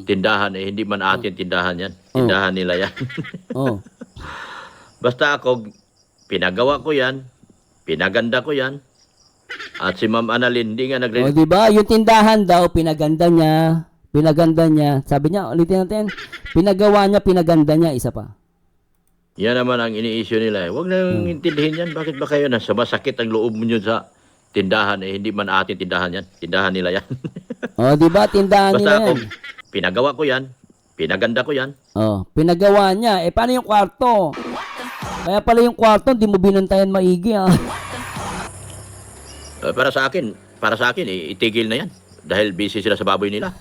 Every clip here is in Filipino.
tindahan eh. Hindi man atin tindahan yan. Tindahan nila yan. Oh. Basta ako, pinagawa ko yan. Pinaganda ko yan. At si Ma'am Annalyn, hindi nga O, di ba? Yung tindahan daw, pinaganda niya. Pinaganda niya. Sabi niya, ulitin natin, pinagawa niya, pinaganda niya, isa pa. Yan naman ang ini-issue nila eh. Huwag na intindihin yan. Bakit ba kayo nasa masakit ang loob mo nyo sa tindahan eh. Hindi man atin tindahan yan. Tindahan nila yan. O, di ba? Tindahan Basta nila ako, yan. pinagawa ko yan. Pinaganda ko yan. Oh, pinagawa niya. Eh, paano yung kwarto? Kaya pala yung kwarto, di mo binantayan maigi, ah. Para sa akin, itigil na yan. Dahil busy sila sa baboy nila.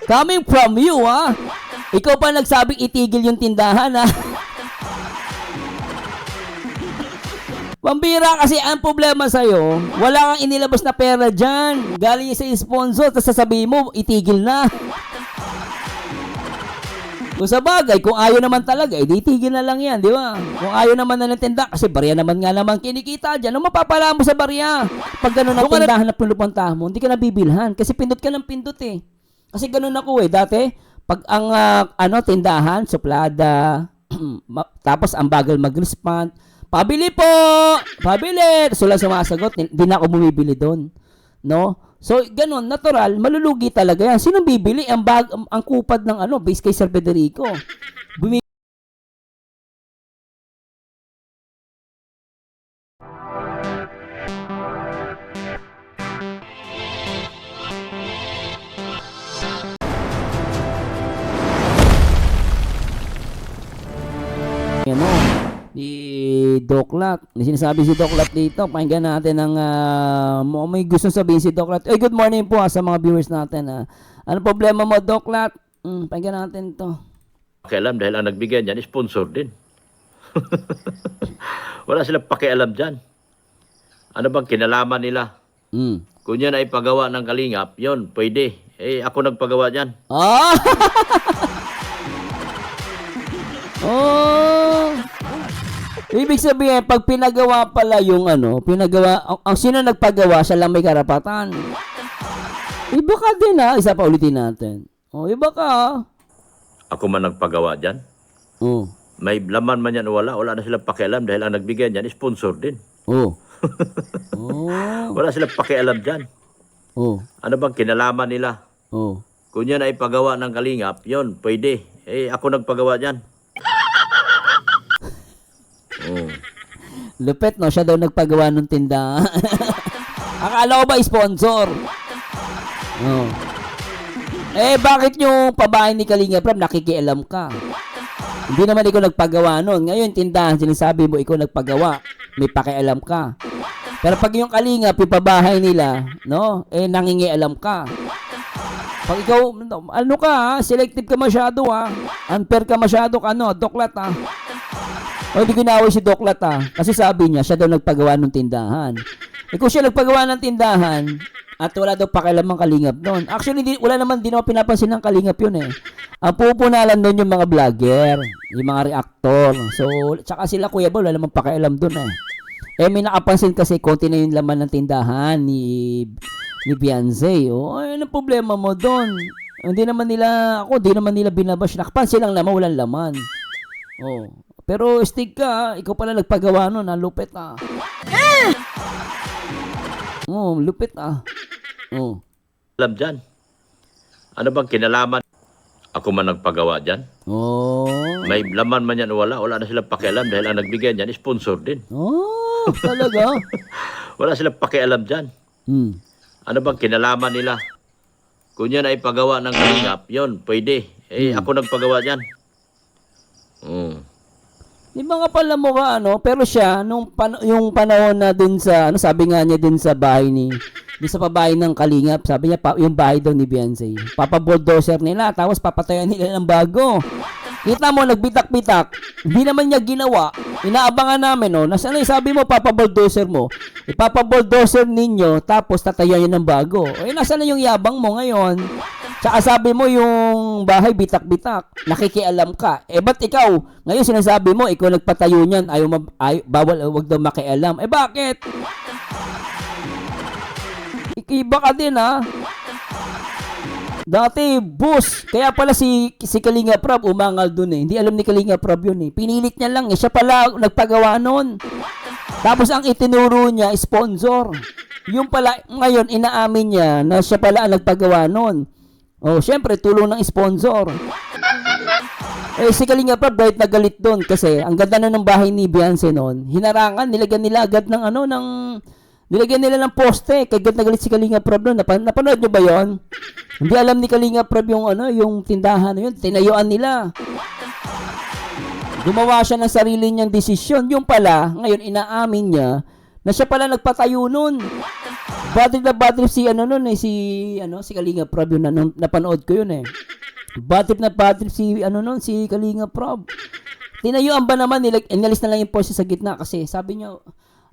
Coming from you, ah. Ikaw pa nagsabing itigil yung tindahan, ah. Pambira kasi ang problema sa'yo, wala kang inilabas na pera dyan. Galing sa sponsor, tapos sasabihin mo, itigil na. Kung sa bagay, kung ayaw naman talaga, edi itigil na lang yan, di ba? Kung ayaw naman na ng tinda, kasi barya naman nga naman kinikita dyan, ano mapapala mo sa barya? Pag gano'n ang tindahan na pinupuntahan mo, hindi ka nabibilhan, kasi pindot ka ng pindot eh. Kasi gano'n ako eh, dati, pag ang tindahan, suplada, tapos ang bagal mag-respond, pabili po! Pabili! So lang sumasagot, hindi na ako bumibili doon. No? So, ganun, natural, malulugi talaga yan. Sinong bibili? Ang kupad ng base kay Sir Federico. Ni Doklat. Sinasabi si Doklat dito. Pakinggan natin ang may gusto sabihin si Doklat. Good morning po sa mga viewers natin. Ano problema mo, Doklat? Pakinggan natin to. Pakialam dahil ang nagbigay niyan, sponsor din. Wala silang pakialam dyan. Ano bang kinalaman nila? Kung yan ay pagawa ng kalingap, yon pwede. Ako nagpagawa dyan. Ah! Oh! Ibig sabihin, pag pinagawa pala yung ang sino nagpagawa, siya lang may karapatan. Iba ka din isa pa ulitin natin. Iba ka Ako man nagpagawa dyan. May laman man yan o wala na silang pakialam dahil ang nagbigay niyan, sponsor din. Wala silang pakialam dyan. Ano bang kinalaman nila? Kung yan ay pagawa ng kalingap, yon pwede. Ako nagpagawa dyan. Lupet, no? Siya daw nagpagawa ng tindahan. Akala ko ba sponsor? Bakit yung pabahay ni Kalinga Prab nakikialam ka? Hindi naman ikaw nagpagawa nun. Ngayon, tindahan, sinasabi mo ikaw nagpagawa. May pakialam ka. Pero pag yung Kalinga, yung pabahay nila, no? Nangingialam ka. Pag ikaw, selective ka masyado, unfair ka masyado, Doklat, hindi ginawin si Doklat, kasi sabi niya, siya daw nagpagawa ng tindahan. Kung siya nagpagawa ng tindahan, at wala daw pakialam ang kalingap doon. Actually, wala naman, di naman pinapansin ng kalingap yun eh. Ang pupunalan doon yung mga vlogger, yung mga reactor. So, tsaka sila Kuya Bol, wala naman pakialam doon eh. May nakapansin kasi, konti na yung laman ng tindahan ni Beyonce. Anong problema mo doon? Hindi naman nila binabash. Nakapansin lang naman, walang laman. Pero stig ka, ikaw pala nagpagawa nun, lupit lupit Alam dyan. Ano bang kinalaman? Ako man nagpagawa dyan. May laman man yan o wala na silang pakialam dahil ang nagbigay niyan, sponsor din. Talaga? Wala silang pakialam dyan. Ano bang kinalaman nila? Kung yan ay pagawa ng kalingap, yon pwede. Ako nagpagawa dyan. Di ba nga pala mo pero siya, yung panahon na dun sa, sabi nga niya dun sa bahay dun sa pabahay ng Kalingap, sabi niya, yung bahay daw ni Beyonce, papabulldozer nila, tapos papatayan nila ng bago. Kita mo, nagbitak-bitak, hindi naman niya ginawa, inaabangan namin, nasaan na sabi mo, papabulldozer mo, ipapabulldozer ninyo, tapos tatayan niyo ng bago. Nasaan na yung yabang mo ngayon? Tsaka sabi mo yung bahay bitak-bitak, nakikialam ka. Ba't ikaw, ngayon sinasabi mo, ikaw nagpatayo niyan, bawal, wag daw makialam. Bakit? Iba ka din, ha? Dati, boss. Kaya pala si Kalinga Prab umangal dun eh. Hindi alam ni Kalinga Prab yun eh. Pinilit niya lang eh. Siya pala nagpagawa nun. Tapos ang itinuro niya, sponsor. Yung pala, ngayon, inaamin niya na siya pala ang nagpagawa nun. Oh, syempre, tulong ng sponsor. Eh, si Kalinga Prab, galit na galit doon kasi ang ganda na ng bahay ni Beyonce noon. Hinarangan, nilagyan nila agad ng nilagyan nila ng poste. Kaya galit na galit si Kalinga Prab noon. Napanood nyo ba yon? Hindi alam ni Kalinga Prab yung tindahan na yun. Tinayuan nila. Gumawa siya ng sarili niyang desisyon. Yung pala, ngayon inaamin niya na siya pala nagpatayo noon. Bad trip si si Kalinga Prab yun napanood ko yun eh. Bad trip si si Kalinga Prab. Tinayuan ba naman inalis na lang yung poste sa gitna kasi sabi niya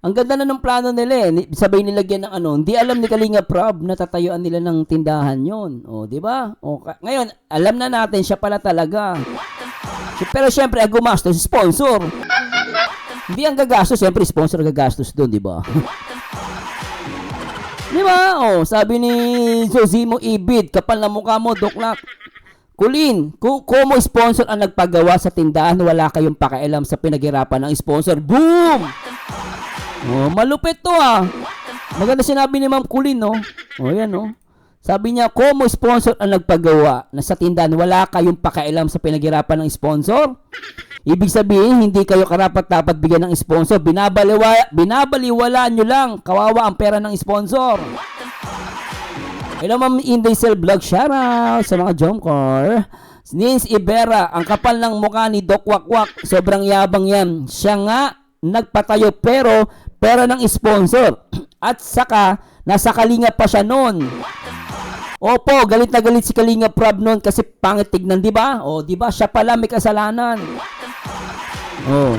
ang ganda na ng plano nila eh. Sabay nilagyan ng hindi alam ni Kalinga Prab na tatayuan nila ng tindahan yon. O, di ba? O, ngayon, alam na natin siya pala talaga. Pero syempre, ang gumastos, sponsor. Hindi ang gagastos, syempre, sponsor gagastos doon, di ba? Di ba? O, sabi ni Zosimo Ibid, kapal na mukha mo, Doklak. Kulin, kung mo sponsor ang nagpagawa sa tindahan, wala kayong pakialam sa pinaghirapan ng sponsor. Boom! Oh, malupit to ah. Maganda sinabi ni Ma'am Kulin, no? Oh, yan, no? Sabi niya, kung mo sponsor ang nagpagawa na sa tindahan, wala kayong pakialam sa pinaghirapan ng sponsor. Ibig sabihin, hindi kayo karapat-dapat bigyan ng sponsor. Binabaliwala nyo lang. Kawawa ang pera ng sponsor. Hello, Ma'am Inday Cell Vlog. Shoutout sa mga Jomcar. Nins Ibera, ang kapal ng mukha ni Doc Wakwak. Sobrang yabang yan. Siya nga nagpatayo pero pera ng sponsor. At saka, nasa Kalinga pa siya noon. Opo, galit na galit si Kalinga Prab noon kasi pangit tignan, di ba? O, di ba? Siya pala may kasalanan. Oh.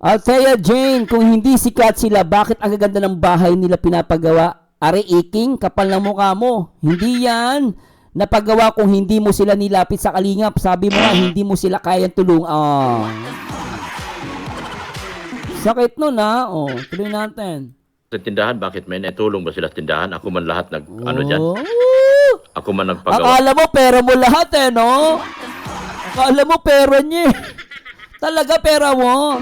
Althea Jane, kung hindi sikat sila, bakit ang gaganda ng bahay nila pinapagawa? Ari Iking, kapal ng mukha mo. Hindi yan napagawa kung hindi mo sila nilapit sa Kalingap. Sabi mo nga, hindi mo sila kayang tulungan. Sakit nun ha. O, tuloy natin. Sa tindahan, bakit may natulong ba sila sa tindahan? Ako man lahat dyan? Ako man nagpagawa. Akala mo pera mo lahat eh, no? Akala mo pera niya. Talaga pera mo.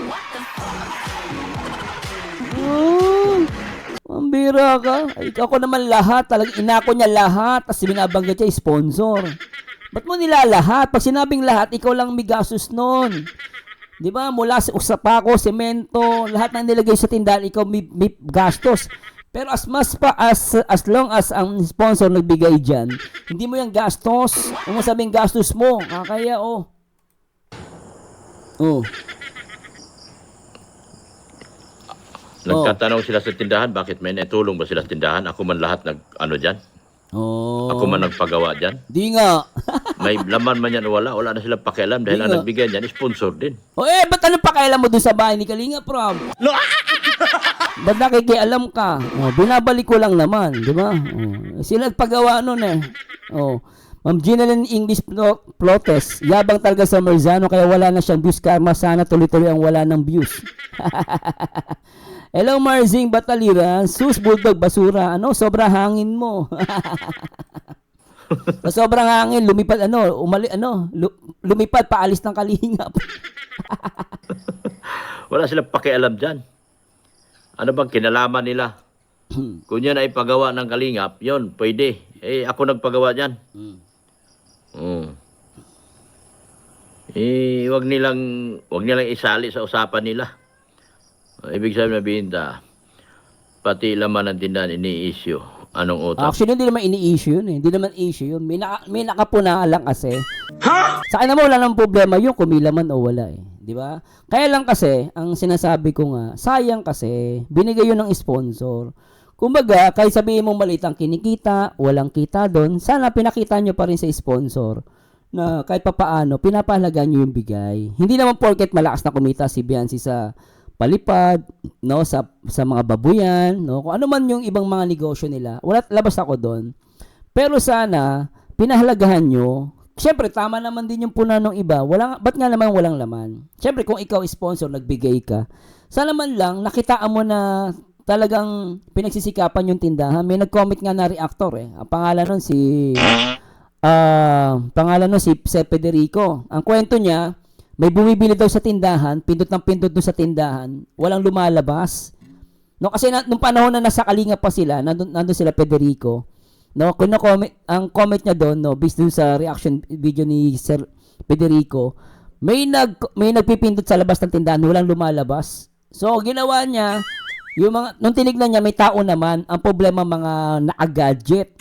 Ang bira ka. Ay, ako naman lahat. Talagang inako niya lahat. Tapos binabanggit niya sponsor. Ba't mo nila lahat? Pag sinabing lahat, ikaw lang may gastos nun. Di ba? Mula sa usapako, semento, lahat ng nilagay sa tindahan, ikaw may gastos. Pero as long as ang sponsor nagbigay dyan, hindi mo yung gastos. Kung mo sabing gastos mo, kaya Oh. Nagtatanong sila sa tindahan, bakit may natulong ba sila sa tindahan? Ako man lahat dyan? Ako man nagpagawa dyan? Di nga. May laman man yan o wala na silang pakialam dahil ang nagbigay niyan, sponsor din. Ba't anong pakialam mo dun sa bahay ni Kalinga Prab? Ba't nakikialam ka? Binabalik ko lang naman, di ba? Sila nagpagawa nun eh. Ma'am Ginalyn English Plotes, yabang talaga sa Marzano kaya wala na siyang views. Karma sana tuloy-tuloy ang wala ng views. Hello Marzing Bataliran, sus bulldog basura. Sobrang hangin mo. Sa sobrang hangin, lumipad lumipad paalis ng Kalingap. Wala silang pakialam dyan. Ano bang kinalaman nila? Kung yan ay pagawa ng Kalingap, yon pwede. Ako nagpagawa dyan. Wag nilang isali sa usapan nila. Ibig sabihin pati laman ng tindahan ini-issue. Anong utak? Actually, hindi naman ini-issue yun eh. Hindi naman issue yun. May nakapuna lang kasi. Sa akin naman wala nang problema yun kung may laman o wala eh. Di ba? Kaya lang kasi, ang sinasabi ko nga, sayang kasi, binigay yun ng sponsor. Kumbaga, kahit sabihin mo maliit ang kinikita, walang kita doon, sana pinakita nyo pa rin sa sponsor na kahit papaano, pinapahalaga nyo yung bigay. Hindi naman porket malakas na kumita si Beyonce sa palipad, no, sa mga babuyan, no, kung ano man yung ibang mga negosyo nila, wala, labas ako doon. Pero sana, pinahalagahan nyo. Siyempre, tama naman din yung puna ng iba. Ba't nga naman walang laman? Siyempre, kung ikaw sponsor, nagbigay ka, sana man lang, nakitaan mo na talagang pinagsisikapan yung tindahan. May nag-comment nga na reactor eh. Ang pangalan nun si Sir Federico. Ang kwento niya, may bumibili daw sa tindahan, pindot ng pindot doon sa tindahan, walang lumalabas. No, kasi nung panahon na nasa Kalinga pa sila, nandun sila Federico. No, ang comment niya doon, no, based dun sa reaction video ni Sir Federico, may nagpipindot sa labas ng tindahan, walang lumalabas. So, ginawa niya, nung tinignan niya, may tao naman, ang problema mga naka-gadget.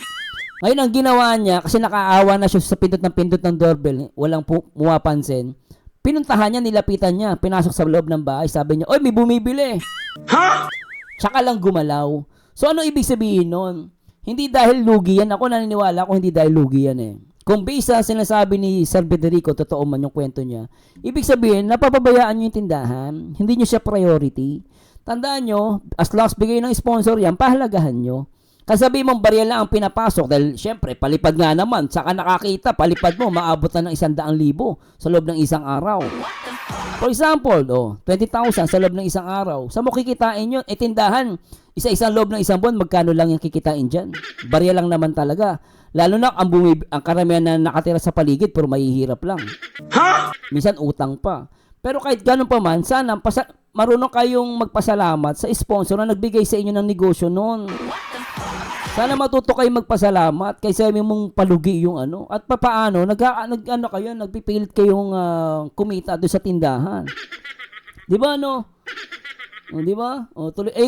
Ngayon, ang ginawa niya, kasi nakaawa na siya sa pindot ng doorbell, walang pumapansin, pinuntahan niya, nilapitan niya, pinasok sa loob ng bahay, sabi niya, oy, may bumibili. Ha? Tsaka lang gumalaw. So, ano ibig sabihin nun? Hindi dahil lugi yan. Ako naniniwala ko hindi dahil lugi yan eh. Kung based sa sinasabi ni Sir Federico, totoo man yung kwento niya, ibig sabihin, napapabayaan niyo yung tindahan, hindi niyo siya priority. Tandaan niyo, as long as bigay ng sponsor yan, pahalagahan niyo. Kasi sabi mong barya lang ang pinapasok dahil syempre, palipad nga naman, saka nakakita, palipad mo, maabot na ng 100,000 sa loob ng isang araw. For example, 20,000 sa loob ng isang araw. Sa mo kikitain yun? Tindahan, isa-isang loob ng isang buwan, magkano lang yung kikitain dyan? Barya lang naman talaga. Lalo na ang karamihan na nakatira sa paligid, pero mahihirap lang. Ha? Minsan utang pa. Pero kahit ganun pa man, sana marunong kayong magpasalamat sa sponsor na nagbigay sa inyo ng negosyo noon. Sana matuto kayong magpasalamat kaysa mong palugi yung ano. At papaano, nagpipilit kayong kumita doon sa tindahan. Di ba ano? Di ba?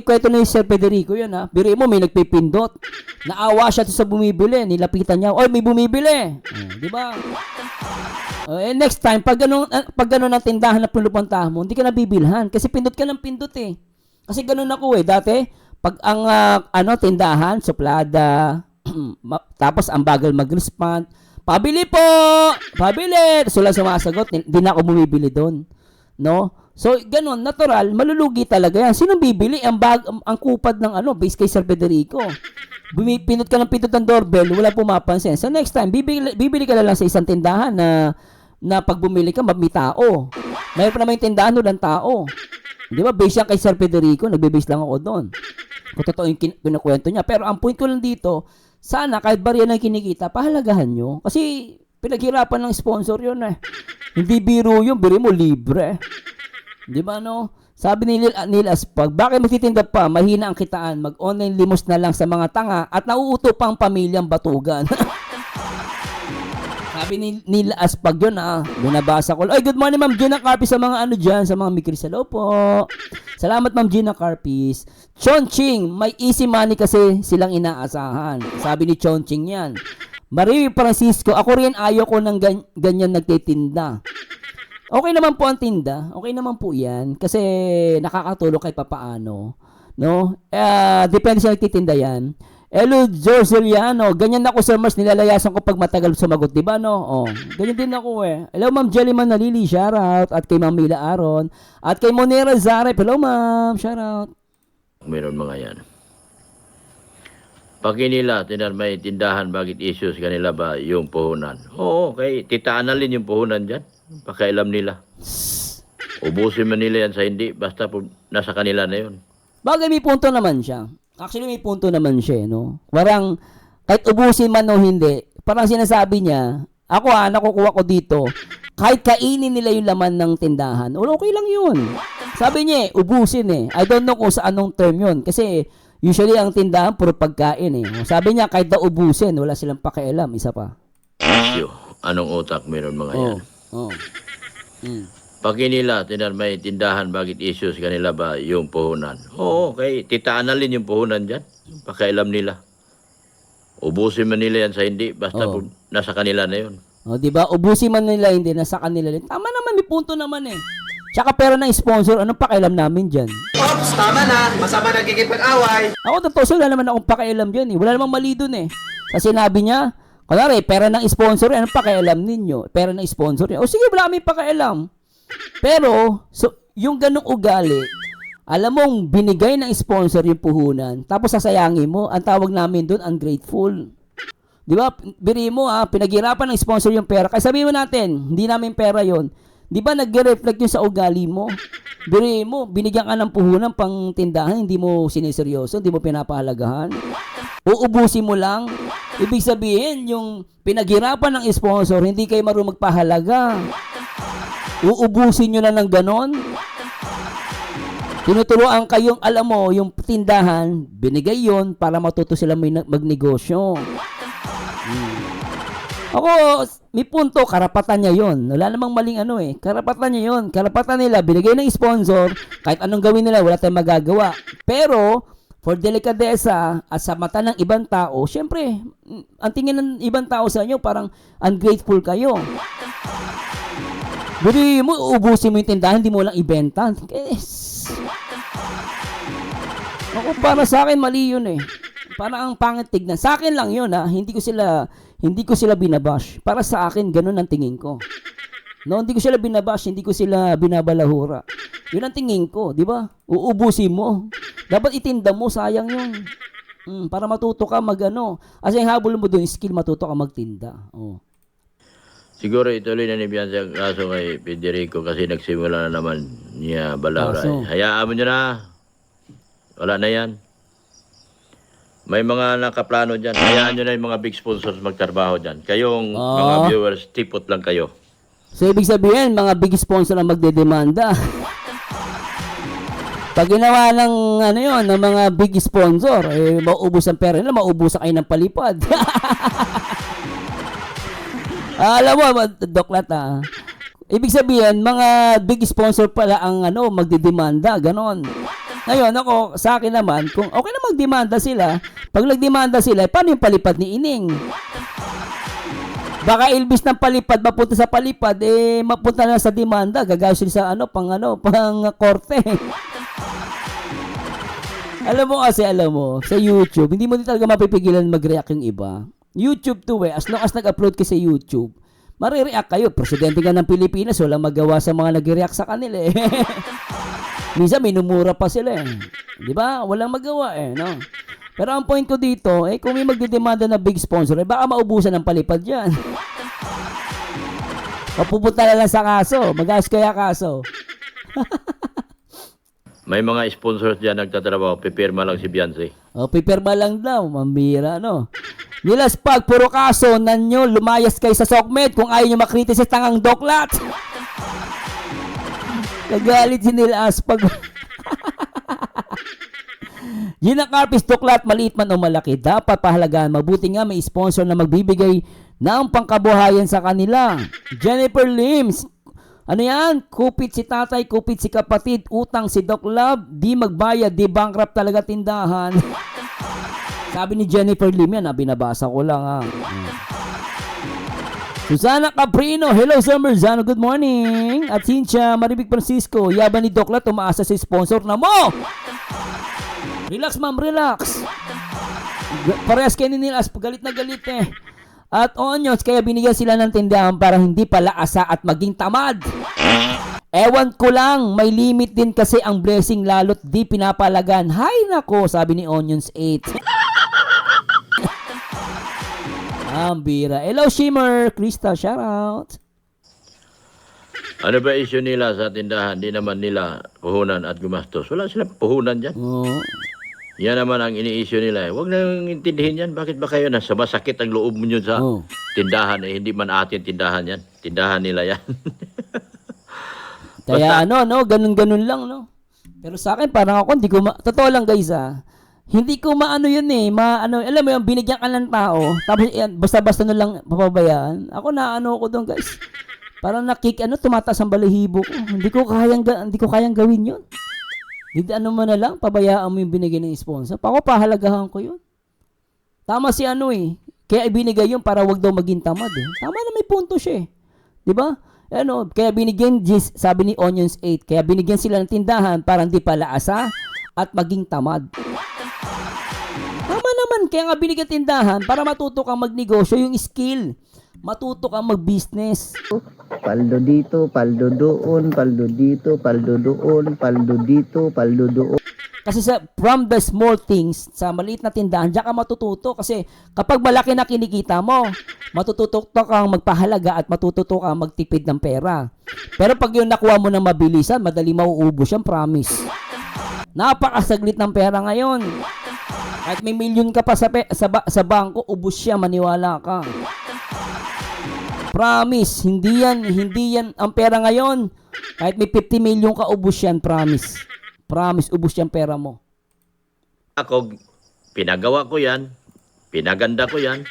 Kwento na yung Sir Federico yan ha. Biro mo, may nagpipindot. Naawa siya sa bumibili. Nilapitan niya, oy, may bumibili. Di ba? Next time, pag ganun ang tindahan na pinupuntahan mo, hindi ka nabibilhan. Kasi pindot ka ng pindot eh. Kasi ganun ako eh. Dati, pag ang tindahan, suplada, tapos ang bagal mag-respond, pabili po! Pabili! So lang sumasagot, hindi na ako bumibili doon. No? So, ganun, natural, malulugi talaga yan. Sinong bibili? Ang kupad ng base kay Sir Federico. Pinot ka ng pinot ng doorbell, wala pumapansin. So, next time, bibili ka na lang sa isang tindahan na pag bumili ka, may tao. Mayroon pa naman yung tindahan walang tao. Di ba? Base yan kay Sir Federico, nagbe-base lang ako doon. Kung totoo yung kinukwento niya. Pero ang point ko lang dito, sana kahit barya ng kinikita, pahalagahan nyo. Kasi pinaghirapan ng sponsor yun eh. Hindi biro yun, biro mo libre. Di ba no? Sabi ni Neil Aspag, bakit magtitinda pa? Mahina ang kitaan. Mag-online limos na lang sa mga tanga at nauuto pa ang pamilyang batugan. Sabi ni Neil Aspag yun binabasa ko. Ay, good morning Ma'am Gina Carpis sa mga dyan, sa mga mikris. Hello po. Salamat Ma'am Gina Carpis. Chongqing, may easy money kasi silang inaasahan. Sabi ni Chongqing yan. Marie Francisco, ako rin ayaw ko ng ganyan nagtitinda. Okay naman po ang tinda. Okay naman po yan. Kasi nakakatulong kahit papaano. No? Depende sa nagtitinda yan. Hello, Jorseliano. Ganyan ako, Sir Mars. Nilalayasan ko pag matagal sumagot. Diba, no? Ganyan din ako eh. Hello, Ma'am Jellyman Nalili. Shoutout. At kay Ma'am Mila Aron. At kay Monera Zarep. Hello, Ma'am. Shoutout. Meron mga yan. Pag nila, may tindahan, bakit issues kanila ba yung puhunan? Oo, okay. Titaan na rin yung puhunan dyan. Pakialam nila. Ubusin man nila yan sa hindi. Basta nasa kanila na yun. Bagay, may punto naman siya. Actually, may punto naman siya, no? Parang, kahit ubusin man o hindi, parang sinasabi niya, ako nakukuha ko dito, kahit kainin nila yung laman ng tindahan, okay lang yun. Sabi niya, ubusin eh. I don't know kung sa anong term yun. Kasi, usually, ang tindahan, puro pagkain eh. Sabi niya, kahit daw ubusin, wala silang pakialam. Isa pa. Anong utak meron mga yan? Pag nila, may tindahan, bakit issues kanila ba yung puhunan? Oo, okay. Titaan na rin yung puhunan dyan. Pakialam nila. Ubusin man nila yan sa hindi, basta nasa kanila na yun. Diba? Ubusin man nila, hindi, nasa kanila rin. Tama naman, may punto naman eh. Tsaka pera ng sponsor, anong pakialam namin dyan? Ops, tama na. Masama nagkikipag-away. Ako, totoo, wala naman akong pakialam dyan eh. Wala namang mali dun eh. Kasi sinabi niya, kunwari, pera ng sponsor, anong pakialam ninyo? Pera ng sponsor, sige, wala kami pakialam. Pero, yung ganong ugali, alam mong binigay ng sponsor yung puhunan, tapos sasayangin mo, ang tawag namin doon, ungrateful. Di ba? Biri mo pinaghirapan ng sponsor yung pera. Kaya sabihin mo natin, hindi namin pera yon. Di ba nag-reflect yun sa ugali mo? Biri mo, binigyan ka ng puhunan pang tindahan, hindi mo siniseryoso, hindi mo pinapahalagahan. Uubusin mo lang. Ibig sabihin, yung pinaghirapan ng sponsor, hindi kayo marunong magpahalaga. Uubusin nyo na ng ganon. Tinuturuan kayong, alam mo, yung tindahan, binigay yon para matuto sila magnegosyo. Ako, may punto, karapatan niya yon. Wala namang maling ano eh. Karapatan niya yon. Karapatan nila, binigay ng sponsor, kahit anong gawin nila, wala tayong magagawa. Pero, for delikadesa at sa mata ng ibang tao, syempre, ang tingin ng ibang tao sa inyo, parang ungrateful kayo. Bili mo, ubusin mo yung tindahan, hindi mo lang ibenta. Yes. Ako, para sa akin, mali yun eh. Parang ang pangit tignan. Sa akin lang yun ha. Hindi ko sila binabash. Para sa akin, ganun ang tingin ko. No, hindi ko sila binabash, hindi ko sila binabalahura. Yun ang tingin ko, di ba? Uubusin mo. Dapat itinda mo, sayang yun. Para matuto ka magano. Kasi yung habol mo doon, skill matuto ka magtinda. Oh. Siguro ituloy na ni Bianca ang kaso kay Federico kasi nagsimula na naman niya balawra. Kaso. Hayaan mo nyo na. Wala na yan. May mga nakaplano dyan. Hayaan nyo na yung mga big sponsors magtrabaho dyan. Kayong mga viewers, tipot lang kayo. So, ibig sabihin, mga big sponsor ang magdedemanda. Pag ginawa ng, ng mga big sponsor, mauubos ang pera nila, mauubos kayo ng palipad. Alam mo, Doklat ibig sabihin, mga big sponsor pala ang magdedemanda, ganon. Ngayon, ako, sa akin naman, kung okay na magdemanda sila, pag nagdemanda sila, paano yung palipad ni Ining? Baka ilbis ng palipad, mapunta sa palipad, mapunta na sa demanda, gagawin sila sa pang korte. Alam mo, sa YouTube, hindi mo din talaga mapipigilan mag-react yung iba. YouTube to as long as nag-upload ka sa YouTube, marireact kayo. Presidente ka ng Pilipinas, walang magawa sa mga nag-react sa kanila eh. Minsan minumura pa sila eh. Di ba? Walang magawa eh, no? Pero ang point ko dito, kung may magdedemanda na big sponsor, baka maubusan ng palipad dyan. Mapupunta na lang sa kaso. Mag-aas kaya kaso. May mga sponsors dyan nagtatrabaho, pipirma lang si Beyonce. Pipirma lang daw. Mambira, no? Nilas pag puro kaso, nanyo, lumayas kayo sa SOCMED kung ayaw nyo makritis sa tangang Doklat. Nagalit si Nilas pag... Gina Carpis, Doklat, maliit man o malaki, dapat pahalagaan. Mabuti nga may sponsor na magbibigay ng pangkabuhayan sa kanila. Jennifer Lims, ano yan? Kupit si tatay, kupit si kapatid, utang si Doc Love, di magbayad, di bankrupt talaga tindahan. Sabi ni Jennifer Lim yan, binabasa ko lang ha. Susana Caprino, hello Summer Zano, good morning. At Cynthia Maribig Francisco, yaban ni Doklat, umaasa si sponsor na mo. Relax ma'am, relax. Parehas kayo ni Nilas, galit na galit eh. At Onions, kaya binigyan sila ng tindahan para hindi pala asa at maging tamad. Ewan ko lang, may limit din kasi ang blessing lalo't di pinapalagan. Hay nako, sabi ni Onions 8. Bira. Hello Shimmer, Krista, shoutout. Ano ba issue nila sa tindahan? Di naman nila puhunan at gumastos. Wala silang puhunan dyan. Yan naman ang ini-issue nila. Huwag nang intindihin yan. Bakit ba kayo nasa masakit ang loob mo nyo sa tindahan? Hindi man atin tindahan yan. Tindahan nila yan. Kaya ganun-ganun lang, no? Pero sa akin, parang ako, totoo lang guys, hindi ko maano yun alam mo yung binigyan ka ng tao, tapos basta-basta na lang papabayaan. Ako ko doon guys. Parang tumataas ang balahibo ko. Hindi ko kayang gawin yun. Hindi mo na lang, pabayaan mo yung binigay ng sponsor. Ako, pahalagahan ko yun. Tama si kaya ibinigay yun para wag daw maging tamad eh. Tama na, may punto siya eh. Diba? Kaya binigyan, sabi ni Onions 8, kaya binigyan sila ng tindahan para hindi pala asa at maging tamad. Tama naman, kaya nga binigyan tindahan para matuto kang magnegosyo, yung skill. Matuto kang mag-business. Paldo dito, paldo doon, paldo dito, paldo doon, paldo dito, paldo doon. Kasi from the small things, sa maliit na tindahan, diyan ka matututo. Kasi kapag malaki na kinikita mo, matututo kang magpahalaga at matututo kang magtipid ng pera. Pero pag yung nakuha mo ng mabilisan, madali mauubos yan, promise. Napakasaglit ng pera ngayon. Kahit may milyon ka pa sa bangko, ubos siya, maniwala ka. Promise, hindi yan ang pera ngayon. Kahit may 50 milyon ka, ubos yan, promise. Promise, ubos yung pera mo. Ako, pinagawa ko yan, pinaganda ko yan,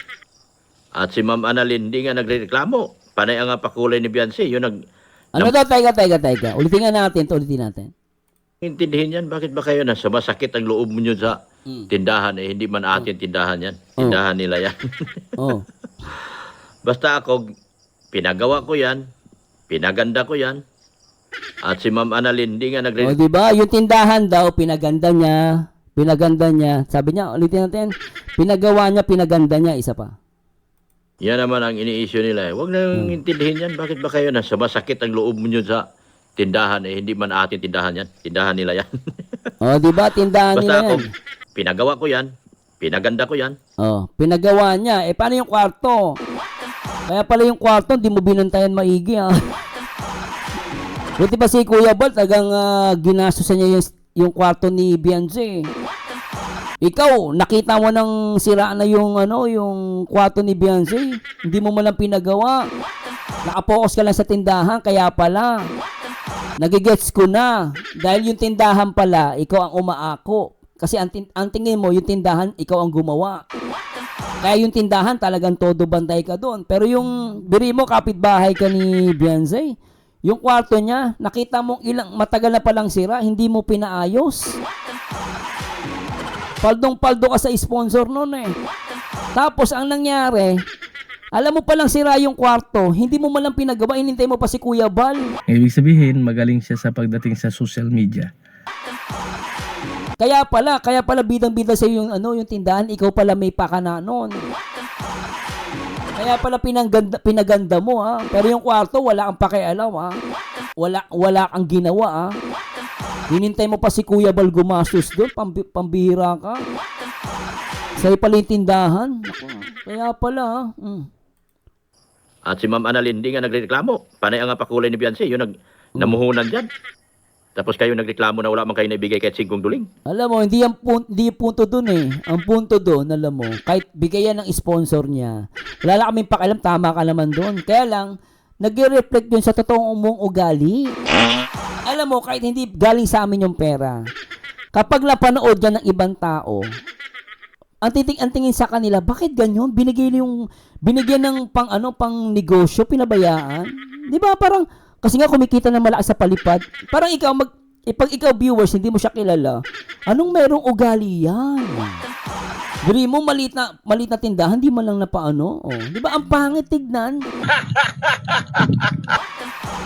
at si Ma'am Annalyn hindi nga nagreklamo. Panay ang pakulay ni Beyonce, yun Ano daw, teka. Ulitin natin. intindihin yan, bakit ba kayo nasa masakit ang loob mo nyo sa tindahan, hindi man atin tindahan yan. Tindahan nila yan. Oh. Basta ako, pinagawa ko yan, pinaganda ko yan, at si Ma'am Annalyn hindi nga O, diba? Yung tindahan daw, pinaganda niya. Sabi niya, ulitin natin, pinagawa niya, pinaganda niya, isa pa. Yan naman ang ini-issue nila. Huwag na intindihin yan. Bakit ba kayo nasa masakit ang loob mo nyo sa tindahan, hindi man atin tindahan yan. Tindahan nila yan. O, diba? Tindahan Basta nila ako, yan. pinagawa ko yan, pinaganda ko yan. Oh, pinagawa niya. Paano yung kwarto? Kaya pala yung kwarto, di mo binantayan maigi, ha? Buti ba si Kuya Bal, tagang ginastosan niya yung kwarto ni Beyonce. Ikaw, nakita mo nang sira na yung kwarto ni Beyonce. Hindi mo man lang pinagawa. Nakapokus ka lang sa tindahan, kaya pala. Nagigets ko na. Dahil yung tindahan pala, ikaw ang umaako. Kasi ang tingin mo, yung tindahan, ikaw ang gumawa. Kaya yung tindahan, talagang todo bantay ka doon. Pero yung biri mo, kapitbahay ka ni Beyonce, yung kwarto niya, nakita mo matagal na palang sira, hindi mo pinaayos. Paldong-paldo ka sa sponsor noon eh. Tapos ang nangyari, alam mo palang sira yung kwarto, hindi mo malang pinagawa, inintay mo pa si Kuya Bal. Ibig sabihin, magaling siya sa pagdating sa social media. Kaya pala bidang-bida sa yung tindahan, ikaw pala may pakana noon. Kaya pala pinaganda mo, ha. Pero yung kwarto wala kang pakialam, ha. Wala kang ginawa, ha. Hinintay mo pa si Kuya Bal gumastos doon, pambihira ka. Sa'yo pala yung tindahan. Kaya pala, ha. At si Ma'am Annalyn hindi nga nagreklamo. Panay ang pakulay ni Beyonce, yun namuhunan dyan. Tapos kayo nagreklamo na wala man kayo naibigay kahit 5 duling. Alam mo, hindi yung punto doon eh. Ang punto doon, alam mo, kahit bigayan ng sponsor niya, wala lang kaming pakialam, tama ka naman doon. Kaya lang, nag-reflect yun sa totoong mong ugali. Alam mo, kahit hindi galing sa amin yung pera, kapag napanood yan ng ibang tao, ang tingin sa kanila, bakit ganyan? Binigyan ng pang negosyo, pinabayaan. Di ba parang, kasi nga kumikita ng malaki sa palipad. Parang pag ikaw viewers, hindi mo siya kilala, anong merong ugali yan? Biri mo, maliit na tindahan, di man lang napaano. Oh. Di ba, ang pangit tignan?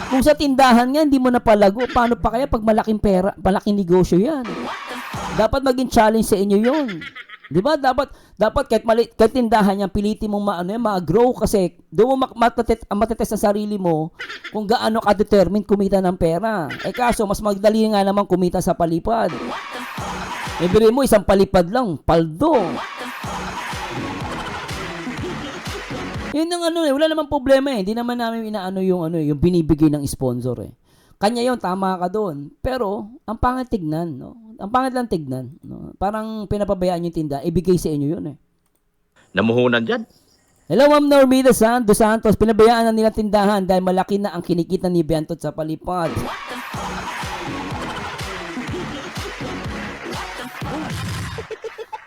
Kung sa tindahan nga, hindi mo napalago, paano pa kaya pag malaking pera, malaking negosyo yan? Dapat maging challenge sa inyo yun. Di ba? Dapat kahit tindahan yan, pilitin mong ma-grow kasi doon mo matetest sa sarili mo kung gaano ka-determined kumita ng pera. Kaso, mas magdali nga naman kumita sa palipad. Ibigay mo, isang palipad lang, paldo. Yun ang wala namang problema eh. Hindi naman namin yung binibigay ng sponsor eh. Kanya yon, tama ka doon. Pero, ang pangit tignan, no? Ang pangit lang tignan, no? Parang pinapabayaan yung tinda, ibigay sa inyo yun eh. Namuhunan dyan. Hello, Ma'am Normita Dos Santos. Pinabayaan na nila tindahan dahil malaki na ang kinikita ni Bentot sa palipad.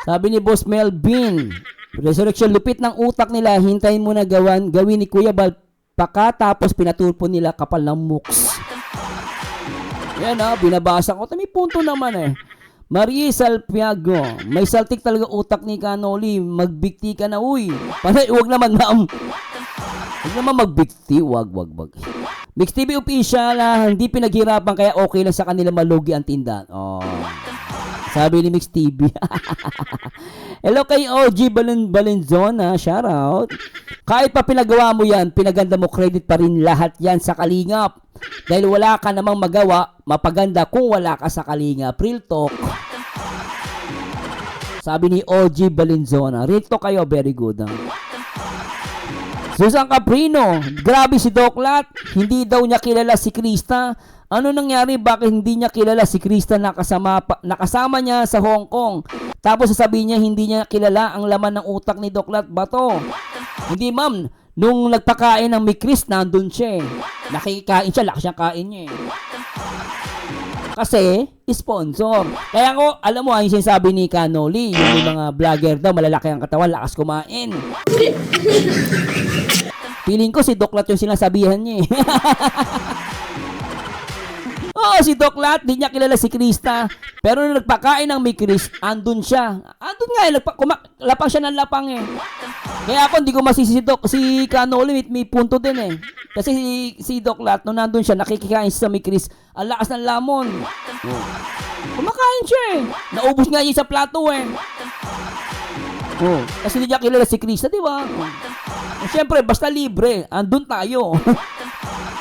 Sabi ni Boss Melvin, resurrection, lupit ng utak nila, hintayin mo na gawin ni Kuya Bal tapos pinatulpo nila kapal ng mooks. Yan binabasa ko. May punto naman eh. Marie Salpiago, may saltik talaga utak ni Canoli. Magbikti ka na, uy. Panay, huwag naman, ma'am. Huwag naman magbikti. Wag. Mix TV official, hindi pinaghirapan kaya okay lang sa kanila malugi ang tindahan. Oh. Sabi ni Mix TV. Hello kay OG Balenzona, shout out. Kahit pa pinagawa mo yan, pinaganda mo, credit pa rin lahat yan sa Kalingap. Dahil wala ka namang magawa, mapaganda kung wala ka sa Kalingap. Real talk. Sabi ni OG Balenzona. Real talk kayo, very good. Susan Caprino, grabe si Doc Lat. Hindi daw niya kilala si Krista. Ano nangyari? Bakit hindi niya kilala si Krista nakasama niya sa Hong Kong? Tapos sasabihin niya hindi niya kilala ang laman ng utak ni Doc Lat Bato. Hindi ma'am, nung nagpakain ng may Chris, nandun siya eh. Nakikain siya, laki siyang kain niya eh. Kasi, sponsor. Kaya ko, alam mo, yung sinasabi ni Canoli, yung may mga vlogger daw, malalaki ang katawan, lakas kumain. Feeling ko si Doc Lat yung sinasabihan niya eh. Oo, si Doc Lat, di niya kilala si Krista. Pero nung nagpakain ng may Chris, andun siya. Andun nga eh, lapang siya ng lapang eh. Kaya ako, hindi ko masisi si Canoli, may punto din eh. Kasi si Doc Lat, nung nandun siya, nakikikain siya sa may Chris, ang lakas ng lamon. Kumakain siya eh. Naubos nga niya sa plato eh. Kasi hindi niya kilala si Krista, di ba? Siyempre, basta libre, andun tayo.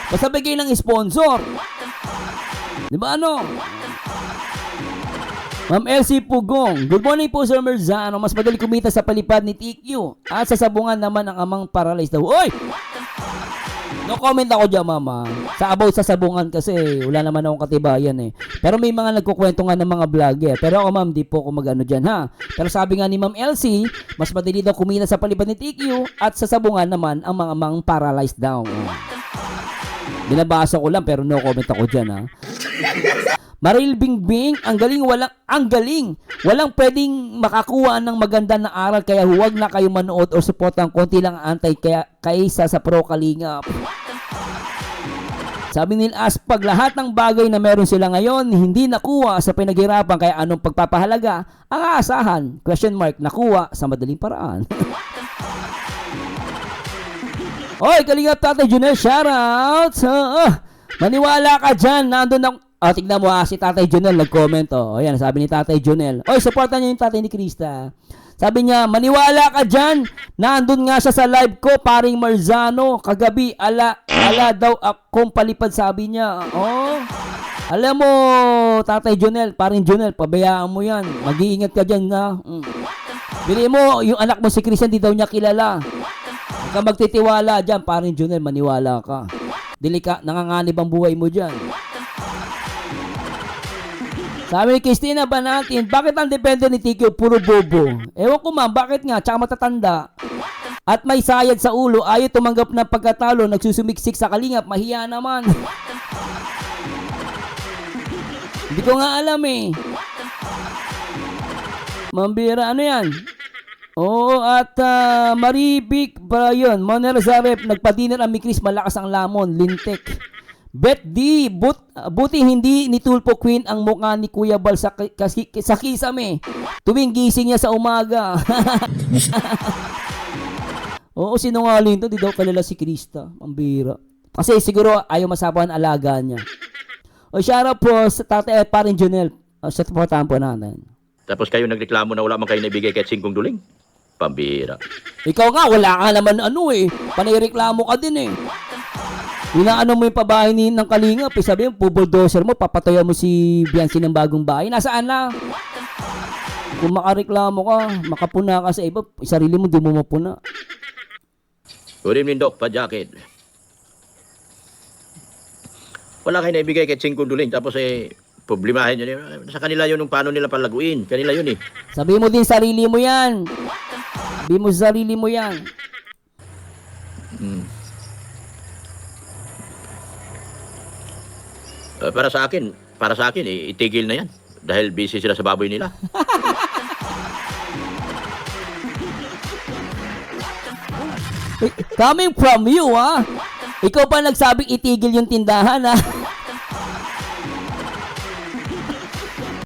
Basta bigay ng sponsor. Di ba ano? Ma'am Elsie Pugong, good morning po Sir Merzano. Mas madali kumita sa palipad ni TQ at sa sabungan naman ang amang paralyzed daw. Oy! No comment ako dyan, mama. Sa about sa sabungan kasi wala naman akong katibayan eh. Pero may mga nagkukwento nga ng mga vlogger. Pero ako ma'am, di po ako mag-ano dyan ha. Pero sabi nga ni Ma'am Elsie, mas madali daw kumita sa palipad ni TQ at sa sabungan naman ang mga amang paralyzed daw. Binabasa ko lang pero no comment ako dyan ha. Maril Bingbing, ang galing. Walang pwedeng makakuha ng maganda na aral kaya huwag na kayo manood o suportan konti lang antay kaysa sa Pro Kalingap. Sabi nila pag lahat ng bagay na meron sila ngayon hindi nakuha sa pinaghirapan kaya anong pagpapahalaga ang aasahan? Question mark, nakuha sa madaling paraan. Oy, Kalingap Tatay Junel, shoutout! Maniwala ka dyan, nandun ako. Tignan mo si Tatay Junel nag-comment ayan, sabi ni Tatay Junel. Oy, supportan niyo yung tatay ni Krista. Sabi niya, maniwala ka dyan. Nandun nga siya sa live ko, paring Marzano. Kagabi, ala daw akong palipad, sabi niya. Alam mo, Tatay Junel, paring Junel, pabayaan mo yan. Mag-iingat ka dyan na. Bili mo, yung anak mo si Krista, hindi daw niya kilala. Huwag ka magtitiwala dyan, paring Junel, maniwala ka. Nanganganib ang buhay mo dyan. Sabi ni Christina Banatin, bakit ang depende ni TQ puro bobo? Ewan ko ma'am, bakit nga? Tsaka matatanda. At may sayad sa ulo, ayaw tumanggap ng pagkatalo, nagsusumiksik sa Kalingap, mahiya naman. Hindi ko nga alam eh. Mambira, ano yan? Oo, at Maribik para yun. Monel Zarep, nagpa-dinner ang Mikris, malakas ang lamon, lintek. Bet di, buti hindi ni Tulpo Queen ang mukha ni Kuya Bal sa kisame. Tuwing gising niya sa umaga. Oo, sinungaling to, di daw kalala si Krista. Mambira. Kasi siguro ayaw masapahan alaga niya. O shoutout po sa tatay paring Junel. Sa supportahan po natin. Tapos kayo nagreklamo na wala man kayo naibigay kahit 5 duling? Pambira. Ikaw nga, wala ka naman panireklamo ka din eh. Inaano mo yung pabahay ng Kalingap, sabi mo, bulldozer mo, papatayan mo si Biancy ng bagong bahay. Nasaan na? Kung makareklamo ka, makapuna ka sa iba, sarili mo di mo mapuna. Good evening, Doc, pa-jacket. Wala kayo naibigay kahit 5 duling, tapos problemahin nyo. Sa kanila yun, paano nila palaguin. Kanila yun eh. Sabi mo din sarili mo yan. Sabi mo sarili mo yan. Para sa akin, itigil na yan. Dahil busy sila sa baboy nila. Coming from you, ha? Ikaw pa nagsabing itigil yung tindahan, ha?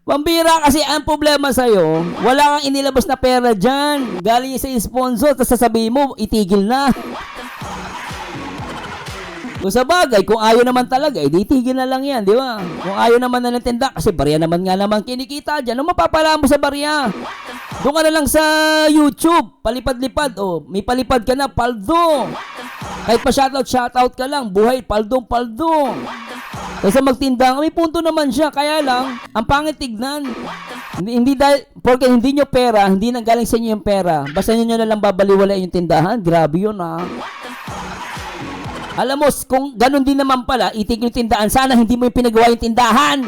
Pambira kasi ang problema sa'yo, wala kang inilabas na pera dyan. Galing sa sponsor, tapos sasabihin mo, itigil na. Kung sa bagay, kung ayaw naman talaga, di tigil na lang yan, di ba? Kung ayaw naman na ng tinda, kasi barya naman nga naman kinikita dyan, ano mapapala mo sa barya? Doon ka na lang sa YouTube, palipad-lipad, oh, may palipad ka na, paldo. Kahit pa shoutout ka lang, buhay, paldo. Kasi magtinda, may punto naman siya, kaya lang, ang pangit tignan. Hindi dahil, porque hindi nyo pera, hindi nang galing sa inyo yung pera, basta nyo na lang babaliwala yung tindahan, grabe yun ah. Alam mo, kung ganun din naman pala, itigil yung tindahan, sana hindi mo yung pinagawa yung tindahan.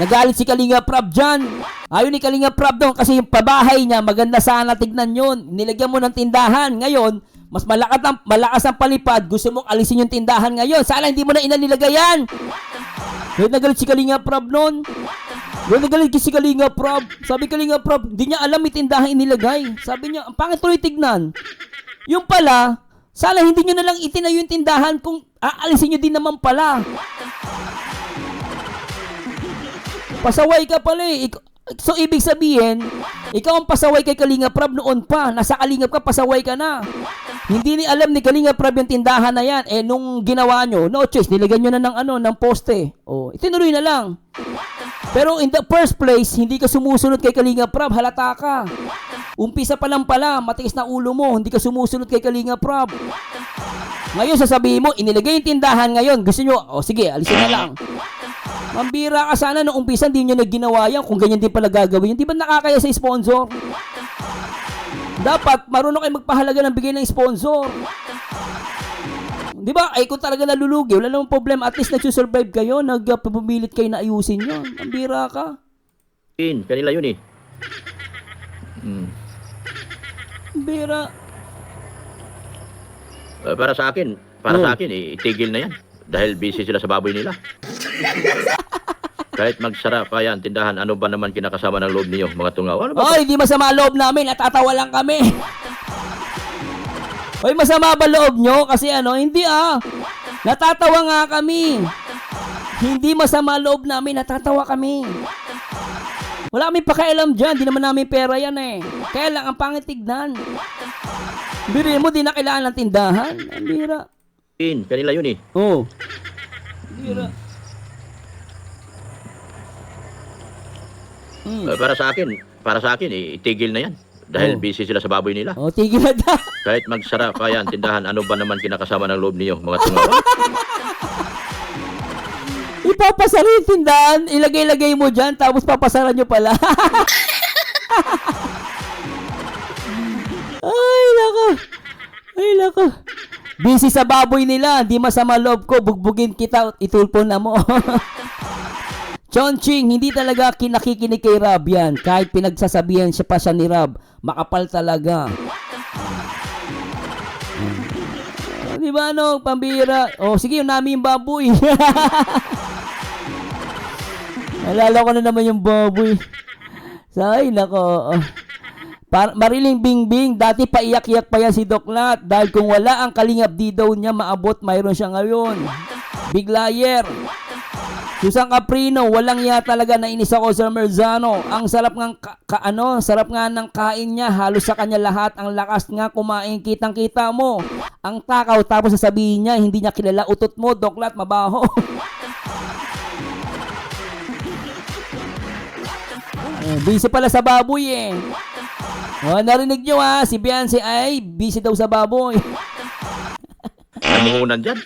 Nagalit si Kalinga Prab dyan. Ayaw ni Kalinga Prab doon kasi yung pabahay niya, maganda sana tignan yun. Nilagyan mo ng tindahan. Ngayon, mas malakas ang palipad. Gusto mong alisin yung tindahan ngayon. Sana hindi mo na inanilagay yan. Ngayon nagalit si Kalinga Prab noon. Ngayon nagalit si Kalinga Prab. Sabi Kalinga Prab, hindi niya alam yung tindahan inilagay. Sabi niya, ang pangit tuloy tignan. Yung pala, sana hindi nyo na lang itinayo yung tindahan kung aalisin nyo din naman pala. Pasaway ka pala eh. So, ibig sabihin, ikaw ang pasaway kay Kalinga Prab noon pa. Nasa Kalinga ka, pasaway ka na. Hindi ni alam ni Kalinga Prab yung tindahan na yan. Eh, nung ginawa nyo, no choice, nilagyan nyo na ng poste. Oh, itinuloy na lang. Pero in the first place, hindi ka sumusunod kay Kalinga Prab, halata ka. Umpisa pa lang pala, matiis na ulo mo, hindi ka sumusunod kay Kalinga Prab. Ngayon, sasabihin mo, inilagay yung tindahan ngayon, gusto nyo, o sige, alisin na lang. Mambira ka sana nung umpisa, hindi nyo na ginawa yan, kung ganyan din pala gagawin. Hindi ba nakakaya sa sponsor? Dapat, marunong kayo magpahalaga ng bigay ng sponsor. Di ba? Ay, kung talaga nalulugi, wala namang problema. At least nagsusurvive kayo, nagpumilit kayo na ayusin yun. Mambira ka. Kanila yun eh. Mambira. Para sa akin, itigil na yan. Dahil busy sila sa baboy nila. Kahit magsara pa yan, tindahan, ano ba naman kinakasama ng loob niyo, mga tungaw? Ano ba? Oy, hindi masama loob namin, natatawa lang kami. Oy, masama ba loob nyo? Kasi hindi natatawa nga kami. Hindi masama loob namin, natatawa kami. Wala kami pakialam dyan, di naman namin pera yan eh. Kaya lang, ang pangit tignan. Birin mo, di na kailangan ng tindahan. Ang bira. Kanila yun eh. Oo. Bira. Para sa akin, itigil na yan. Dahil busy sila sa baboy nila. Oh, tigil na daw. Kahit magsara pa yan, tindahan, ano ba naman kinakasama ng loob niyo, mga tungaw? Ipapasara yung tindahan, ilagay-lagay mo dyan, tapos papasara nyo pala. Ay, nako. Busy sa baboy nila, di masama loob ko, bugbugin kita, itulpo na mo. Chongqing, hindi talaga kinakikinig kay Rob yan. Kahit pinagsasabihan siya pa siya ni Rob, makapal talaga. Di ba pambira? Sige, yung namin yung baboy. Alala ko na naman yung baboy. Ay, nako. Mariling Bingbing, dati paiyak-iyak pa yan si Doklat. Dahil kung wala ang kalingap di daw niya maabot, mayroon siya ngayon. Big liar. Susan Caprino, walang iya talaga, nainis ako sa Merzano. Ang sarap sarap nga ng kain niya, halos sa kanya lahat. Ang lakas nga kumain, kitang-kita mo. Ang takaw, tapos sasabihin niya, hindi niya kilala utot mo, Doklat, mabaho. Busy pala sa baboy eh. Narinig nyo si Beyonce ay busy daw sa baboy. Namungunan dyan.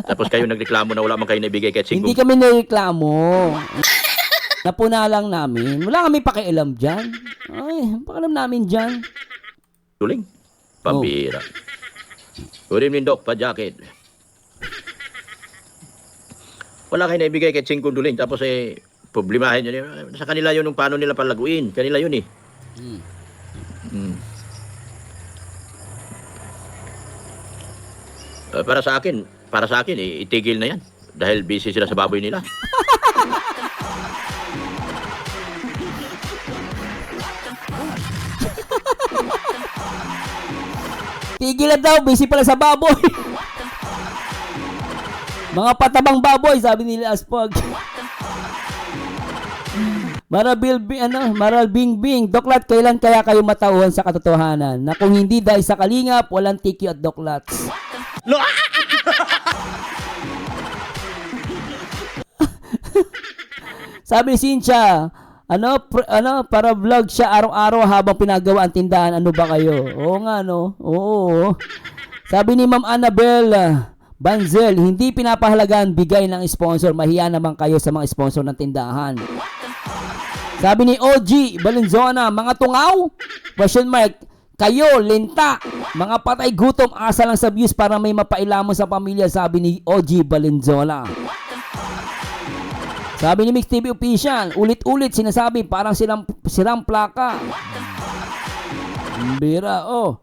Tapos kayo nagreklamo na wala man kayo naibigay kahit singkong. Hindi kami nagreklamo. Napuna lang namin. Wala kami pakialam dyan. Ay, pakialam namin dyan. Duling. Pambira. Good evening, Doc. Pa-jacket. Wala kayo naibigay kahit singkong duling. Tapos problemahin nyo. Sa kanila yun, paano nila palaguin. Kanila yun eh. Para sa akin, itigil na yan. Dahil busy sila sa baboy nila. Tigil na daw, busy pala sa baboy. Mga patabang baboy, sabi nila Aspag. Maral Bingbing, Doklat, kailan kaya kayo matauhan sa katotohanan na kung hindi dahil sa kalingap, walang tiki at doklats? Sabi ni Cynthia, para vlog siya araw-araw habang pinagawa ang tindahan. Ano ba kayo? Oo nga, no? Oo. Sabi ni Ma'am Annabel Banzel, hindi pinapahalagaan bigay ng sponsor. Mahiya naman kayo sa mga sponsor ng tindahan. Sabi ni OG Valenzuela, mga tungaw? Question mark. Kayo, linta. Mga patay gutom, asa lang sa views para may mapailamon sa pamilya. Sabi ni OG Valenzuela. Sabi ni Mix TV Official, ulit-ulit sinasabi parang silang plaka. Bira, oh.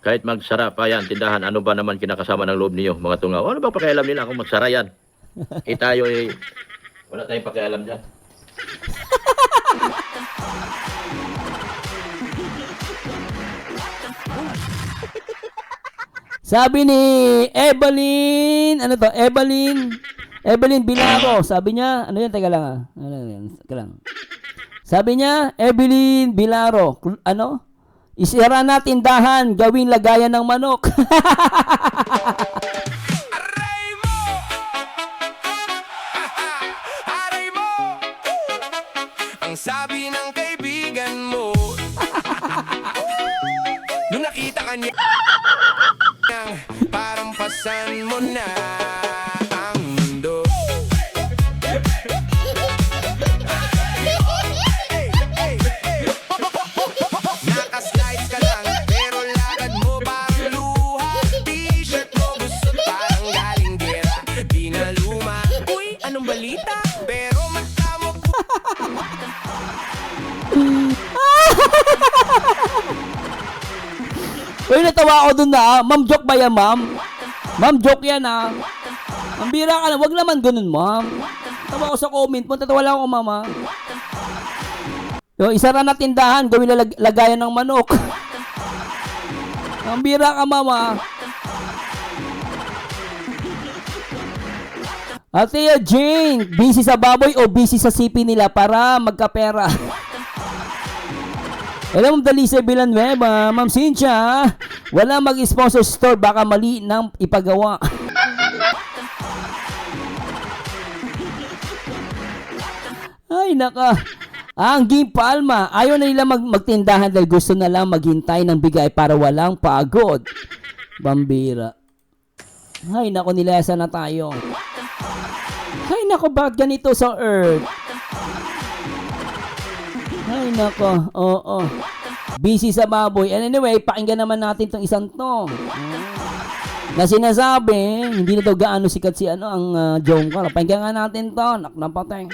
Kahit magsara pa yan, tindahan, ano ba naman kinakasama ng loob niyo, mga tungaw? Ano ba pakialam nila kung magsara yan? Tayo wala tayong pakialam dyan. Sabi ni Evelyn, Evelyn Bilaro, sabi niya, ano yan, teka lang teka lang. Sabi niya, Evelyn Bilaro, isira na tindahan, gawing lagayan ng manok. Aray mo! Aray mo! Ang sabi ng kaibigan mo nung nakita ka niya parang pasan mo na ang mundo. Nakaslides ka lang pero lakad mo parang luha. T-shirt mo gusot parang galing gera, di na luma. Uy, anong balita? Pero mata mo Uy, natawa ako dun na. Ma'am, joke ba yan, ma'am? Ma'am, joke yan, ha? Ang bira ka na. Wag naman ganun, ma'am. Tawa ako sa comment mo. Tatawa lang ako, mama. Isara na tindahan. Gawin na lagayan ng manok. Ang bira ka, mama. Ate Jane, busy sa baboy o busy sa sipi nila para magkapera? Alam mo, dali sa Villanueva, Ma'am Cynthia, wala mag-sponsor store, baka mali nang ipagawa. Ay, naka. Ang Game Palma, ayaw na nila magtindahan dahil gusto na lang maghintay ng bigay para walang pagod. Bambira. Ay, nako, nilasa na tayo. Ay, nako, bakit ganito sa Earth? Ay, nako. Oo. Busy sa baboy. And anyway, pakinggan naman natin itong isang to. Na sinasabi, hindi na daw gaano sikat si ang Jongkar. Pakinggan nga natin to. Naknapatay.